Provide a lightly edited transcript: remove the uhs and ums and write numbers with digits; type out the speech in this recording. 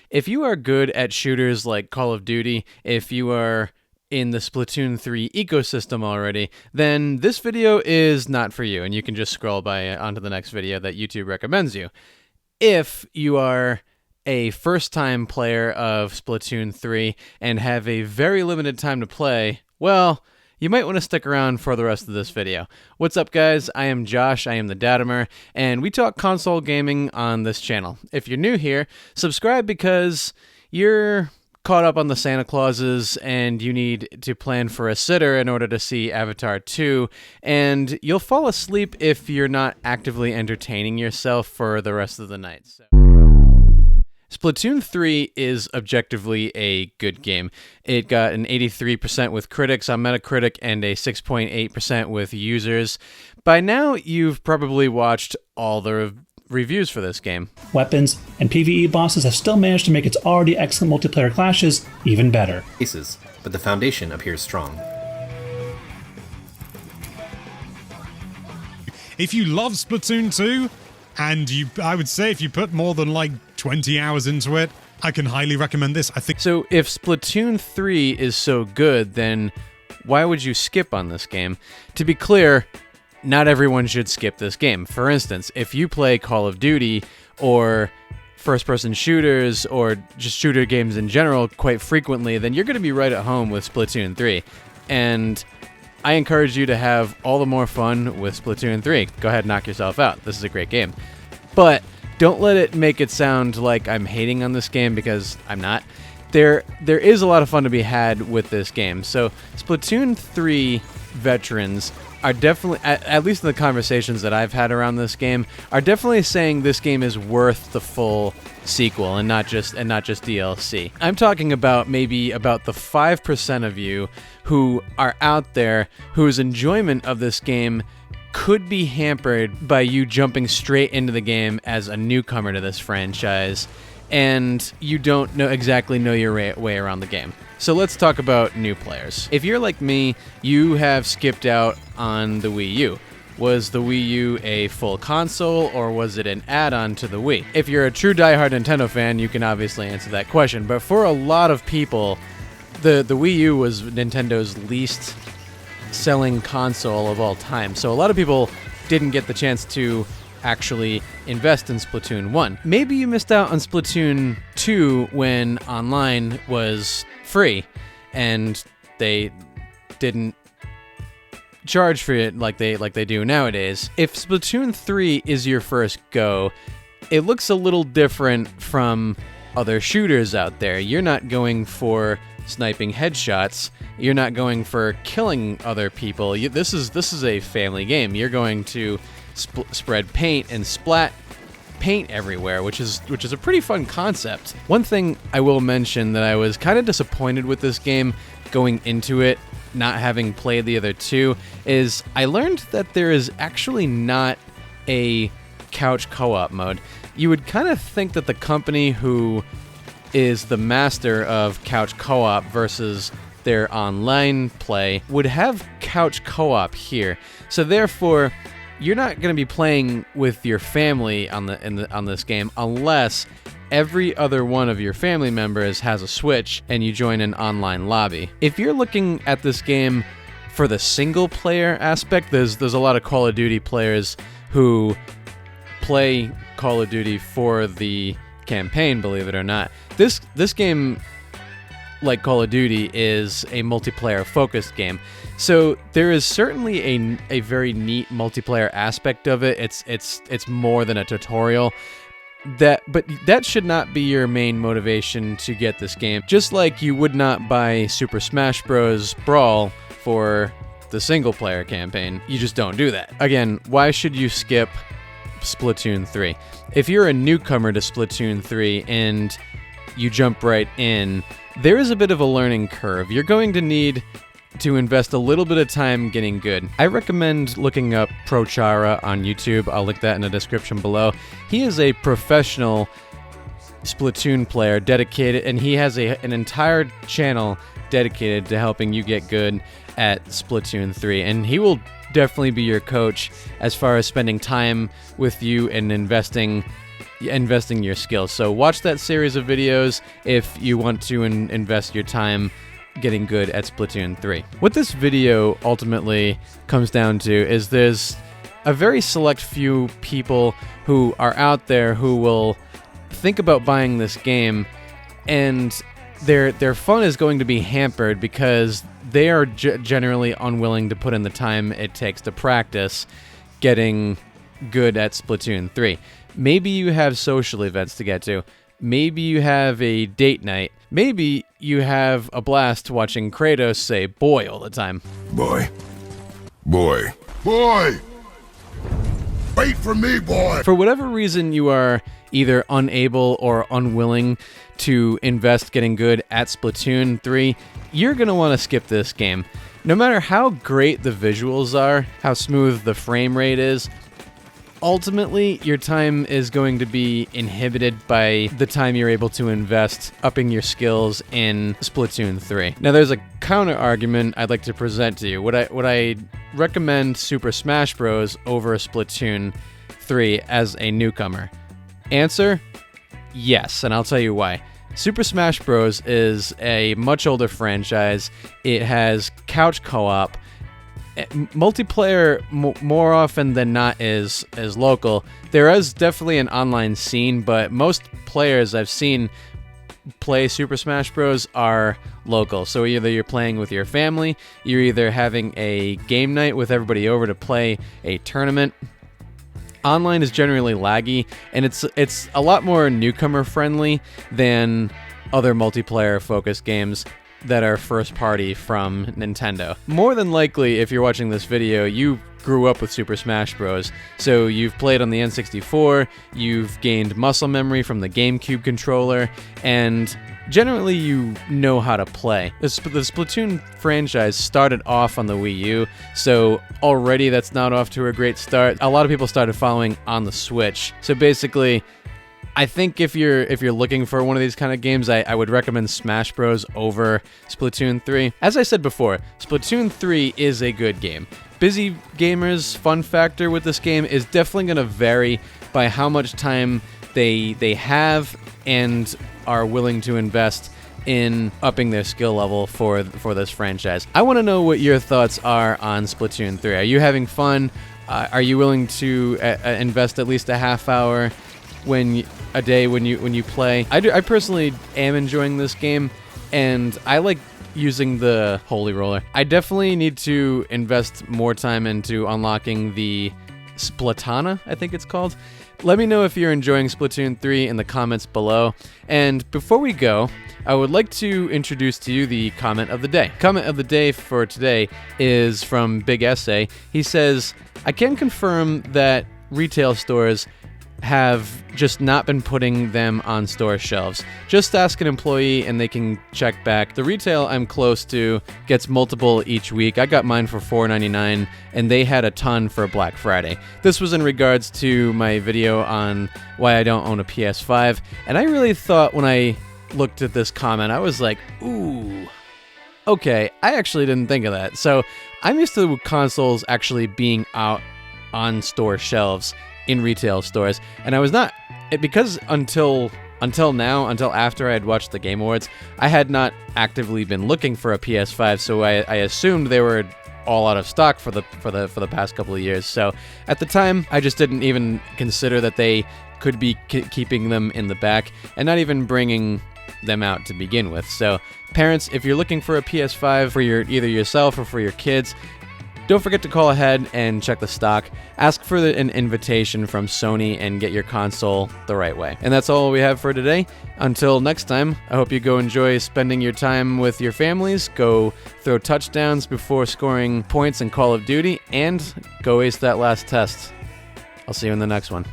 If you are good at shooters like Call of Duty, if you are in the Splatoon 3 ecosystem already, then this video is not for you, and you can just scroll by onto the next video that YouTube recommends you. If you are a first-time player of Splatoon 3 and have a very limited time to play, well, you might want to stick around for the rest of this video. What's up, guys? I am Josh, I am the Datamer, and we talk console gaming on this channel. If you're new here, subscribe because you're caught up on the Santa Clauses and you need to plan for a sitter in order to see Avatar 2, and you'll fall asleep if you're not actively entertaining yourself for the rest of the night. Splatoon 3 is objectively a good game. It got an 83% with critics on Metacritic and a 6.8% with users. By now, you've probably watched all the reviews for this game. Weapons and PvE bosses have still managed to make its already excellent multiplayer clashes even better. But the foundation appears strong. If you love Splatoon 2, and I would say if you put more than like 20 hours into it, I can highly recommend this. I think. So if Splatoon 3 is so good, then why would you skip on this game? To be clear, not everyone should skip this game. For instance, if you play Call of Duty or first-person shooters or just shooter games in general quite frequently, then you're going to be right at home with Splatoon 3. And I encourage you to have all the more fun with Splatoon 3. Go ahead and knock yourself out. This is a great game. But don't let it make it sound like I'm hating on this game, because I'm not. There is a lot of fun to be had with this game. So Splatoon 3 veterans are definitely, at least in the conversations that I've had around this game, are definitely saying this game is worth the full sequel and not just DLC. I'm talking about maybe about the 5% of you who are out there whose enjoyment of this game could be hampered by you jumping straight into the game as a newcomer to this franchise, and you don't exactly know your way around the game. So let's talk about new players. If you're like me, you have skipped out on the Wii U. Was the Wii U a full console, or was it an add-on to the Wii? If you're a true diehard Nintendo fan, you can obviously answer that question. But for a lot of people, the Wii U was Nintendo's least selling console of all time. So a lot of people didn't get the chance to actually invest in Splatoon 1. Maybe you missed out on Splatoon 2 when online was free and they didn't charge for it like they do nowadays. If Splatoon 3 is your first go, it looks a little different from other shooters out there. You're not going for sniping headshots. You're not going for killing other people. This is a family game. You're going to spread paint and splat paint everywhere, which is a pretty fun concept. One thing I will mention that I was kind of disappointed with this game going into it, not having played the other two, is I learned that there is actually not a couch co-op mode. You would kind of think that the company who is the master of couch co-op versus their online play would have couch co-op here. So therefore, you're not going to be playing with your family on this game unless every other one of your family members has a Switch and you join an online lobby. If you're looking at this game for the single player aspect, there's a lot of Call of Duty players who play Call of Duty for the campaign, believe it or not. This game, like Call of Duty, is a multiplayer focused game. So there is certainly a very neat multiplayer aspect of it. It's more than a tutorial. But that should not be your main motivation to get this game. Just like you would not buy Super Smash Bros. Brawl for the single player campaign. You just don't do that. Again, why should you skip Splatoon 3? If you're a newcomer to Splatoon 3 and you jump right in, there is a bit of a learning curve. You're going to need to invest a little bit of time getting good. I recommend looking up ProChara on YouTube. I'll link that in the description below. He is a professional Splatoon player, dedicated, and he has an entire channel dedicated to helping you get good at Splatoon 3, and he will definitely be your coach as far as spending time with you and investing investing your skills. So watch that series of videos if you want to invest your time getting good at Splatoon 3. What this video ultimately comes down to is there's a very select few people who are out there who will think about buying this game, and their fun is going to be hampered because they are generally unwilling to put in the time it takes to practice getting good at Splatoon 3. Maybe you have social events to get to. Maybe you have a date night. Maybe you have a blast watching Kratos say boy all the time. Boy. Boy. Boy! Wait for me, boy! For whatever reason you are either unable or unwilling to invest getting good at Splatoon 3, you're going to want to skip this game. No matter how great the visuals are, how smooth the frame rate is, ultimately, your time is going to be inhibited by the time you're able to invest upping your skills in Splatoon 3. Now, there's a counter argument I'd like to present to you. Would I recommend Super Smash Bros. Over Splatoon 3 as a newcomer? Answer: yes, and I'll tell you why. Super Smash Bros. Is a much older franchise. It has couch co-op. Multiplayer more often than not is local. There is definitely an online scene, but most players I've seen play Super Smash Bros. Are local. So either you're playing with your family, you're either having a game night with everybody over to play a tournament. Online is generally laggy, and it's a lot more newcomer friendly than other multiplayer focused games that are first party from Nintendo. More than likely, if you're watching this video, you grew up with Super Smash Bros. So you've played on the N64, you've gained muscle memory from the GameCube controller, and generally you know how to play. The Splatoon franchise started off on the Wii U, so already that's not off to a great start. A lot of people started following on the Switch. So basically, I think if you're looking for one of these kind of games, I would recommend Smash Bros. Over Splatoon 3. As I said before, Splatoon 3 is a good game. Busy gamers' fun factor with this game is definitely going to vary by how much time they have and are willing to invest in upping their skill level for this franchise. I want to know what your thoughts are on Splatoon 3. Are you having fun? Are you willing to invest at least a half hour a day when you play? I personally am enjoying this game, and I like using the Holy Roller. I definitely need to invest more time into unlocking the Splatana, I think it's called. Let me know if you're enjoying Splatoon 3 in the comments below. And before we go, I would like to introduce to you the comment of the day. Comment of the day for today is from Big Essay. He says, I can confirm that retail stores have just not been putting them on store shelves. Just ask an employee and they can check back. The retail I'm close to gets multiple each week. I got mine for $4.99 and they had a ton for Black Friday. This was in regards to my video on why I don't own a PS5, and I really thought when I looked at this comment, I was like, ooh, okay, I actually didn't think of that. So I'm used to consoles actually being out on store shelves in retail stores, and I was not, because until after I had watched the Game Awards, I had not actively been looking for a PS5, so I assumed they were all out of stock for the past couple of years. So at the time, I just didn't even consider that they could be keeping them in the back and not even bringing them out to begin with. So parents, if you're looking for a PS5 for either yourself or for your kids, don't forget to call ahead and check the stock. Ask for an invitation from Sony and get your console the right way. And that's all we have for today. Until next time, I hope you go enjoy spending your time with your families, go throw touchdowns before scoring points in Call of Duty, and go ace that last test. I'll see you in the next one.